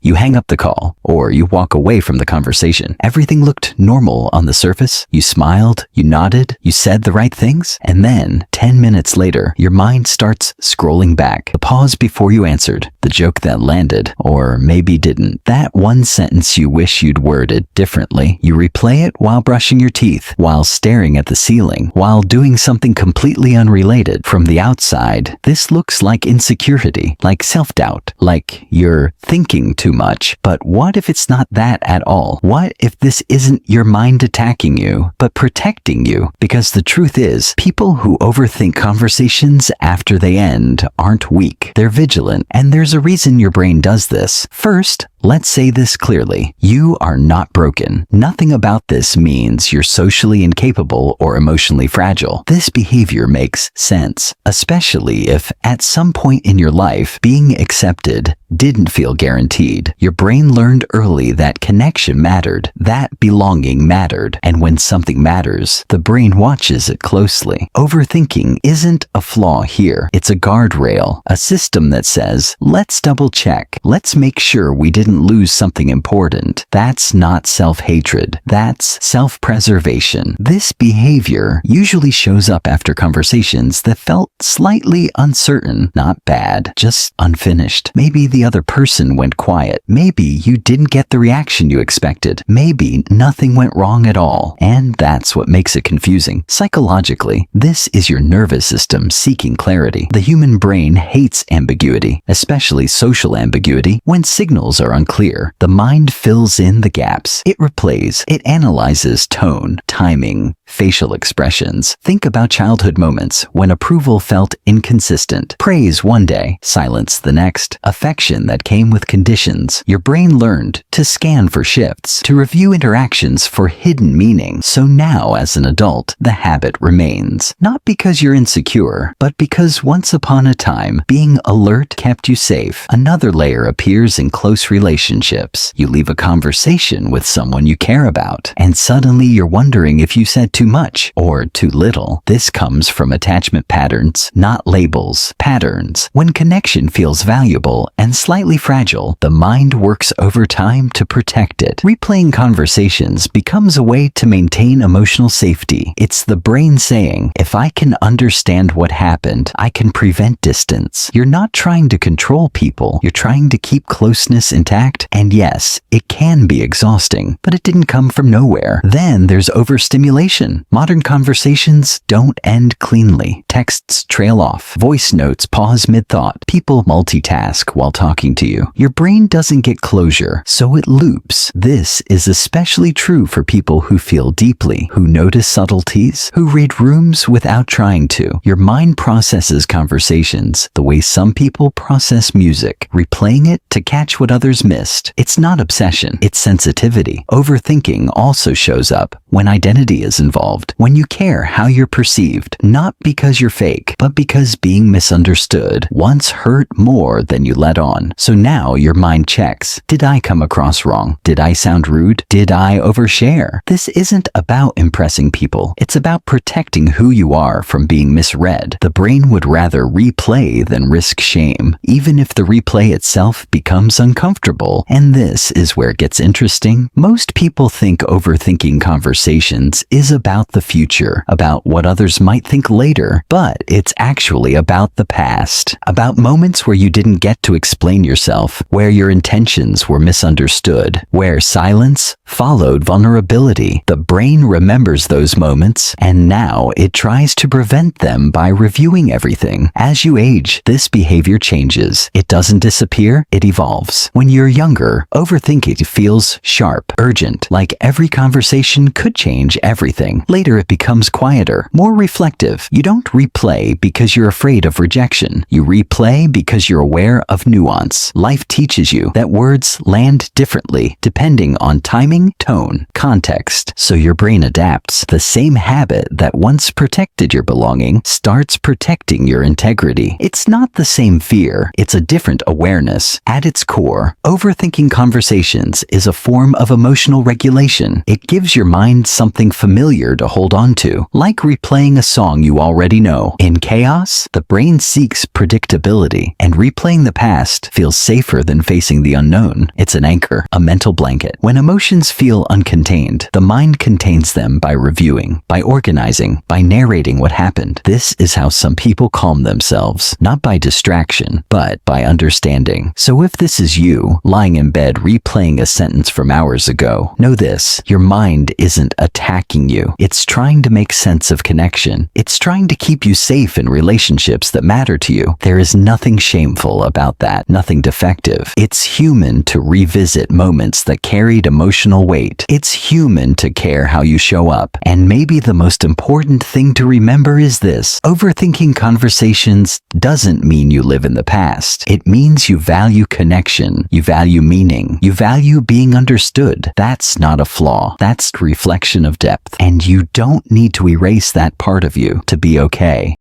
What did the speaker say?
You hang up the call, or you walk away from the conversation. Everything looked normal on the surface. You smiled, you nodded, you said the right things, and then, 10 minutes later, your mind starts scrolling back. The pause before you answered, the joke that landed, or maybe didn't. That one sentence you wish you'd worded differently. You replay it while brushing your teeth, while staring at the ceiling, while doing something completely unrelated. From the outside, this looks like insecurity, like self-doubt, like you're thinking too much. But what if it's not that at all? What if this isn't your mind attacking you, but protecting you? Because the truth is, people who overthink conversations after they end aren't weak. They're vigilant, and there's a reason your brain does this. First, let's say this clearly. You are not broken. Nothing about this means you're socially incapable or emotionally fragile. This behavior makes sense, especially if at some point in your life, being accepted didn't feel guaranteed. Your brain learned early that connection mattered, that belonging mattered, and when something matters, the brain watches it closely. Overthinking isn't a flaw here. It's a guardrail, a system that says, let's double check. Let's make sure we didn't lose something important. That's not self-hatred. That's self-preservation. This behavior usually shows up after conversations that felt slightly uncertain, not bad, just unfinished. Maybe the other person went quiet. Maybe you didn't get the reaction you expected. Maybe nothing went wrong at all. And that's what makes it confusing. Psychologically, this is your nervous system seeking clarity. The human brain hates ambiguity, especially social ambiguity. When signals are unclear, the mind fills in the gaps. It replays. It analyzes tone, timing, facial expressions. Think about childhood moments when approval felt inconsistent. Praise one day, silence the next. Affection that came with conditions. Your brain learned to scan for shifts, to review interactions for hidden meaning. So now, as an adult, the habit remains. Not because you're insecure, but because once upon a time, being alert kept you safe. Another layer appears in close relationships. You leave a conversation with someone you care about, and suddenly you're wondering if you said too much or too little. This comes from attachment patterns, not labels. Patterns. When connection feels valuable and slightly fragile, the mind works overtime to protect it. Replaying conversations becomes a way to maintain emotional safety. It's the brain saying, if I can understand what happened, I can prevent distance. You're not trying to control people. You're trying to keep closeness intact. And yes, it can be exhausting, but it didn't come from nowhere. Then there's overstimulation. Modern conversations don't end cleanly. Texts trail off. Voice notes pause mid-thought. People multitask while talking to you. Your brain doesn't get closure, so it loops. This is especially true for people who feel deeply, who notice subtleties, who read rooms without trying to. Your mind processes conversations the way some people process music, replaying it to catch what others missed. It's not obsession, it's sensitivity. Overthinking also shows up when identity is involved, when you care how you're perceived, not because you're fake, but because being misunderstood once hurt more than you let on. So now your mind checks, did I come across wrong? Did I sound rude? Did I overshare? This isn't about impressing people. It's about protecting who you are from being misread. The brain would rather replay than risk shame, even if the replay itself becomes uncomfortable. And this is where it gets interesting. Most people think overthinking conversations is about the future, about what others might think later, but it's actually about the past, about moments where you didn't get to explain yourself, where your intentions were misunderstood, where silence followed vulnerability. The brain remembers those moments, and now it tries to prevent them by reviewing everything. As you age, this behavior changes. It doesn't disappear, it evolves. When you're younger, overthinking feels sharp, urgent, like every conversation could change everything. Later, it becomes quieter, more reflective. You don't replay because you're afraid of rejection. You replay because you're aware of nuance. Life teaches you that words land differently depending on timing, tone, context. So your brain adapts. The same habit that once protected your belonging starts protecting your integrity. It's not the same fear. It's a different awareness. At its core, overthinking conversations is a form of emotional regulation. It gives your mind something familiar easier to hold on to, like replaying a song you already know. In chaos, the brain seeks predictability, and replaying the past feels safer than facing the unknown. It's an anchor, a mental blanket. When emotions feel uncontained, the mind contains them by reviewing, by organizing, by narrating what happened. This is how some people calm themselves, not by distraction, but by understanding. So if this is you, lying in bed replaying a sentence from hours ago, know this: your mind isn't attacking you. It's trying to make sense of connection. It's trying to keep you safe in relationships that matter to you. There is nothing shameful about that, nothing defective. It's human to revisit moments that carried emotional weight. It's human to care how you show up. And maybe the most important thing to remember is this: overthinking conversations doesn't mean you live in the past. It means you value connection, you value meaning, you value being understood. That's not a flaw. That's a reflection of depth. And you don't need to erase that part of you to be okay.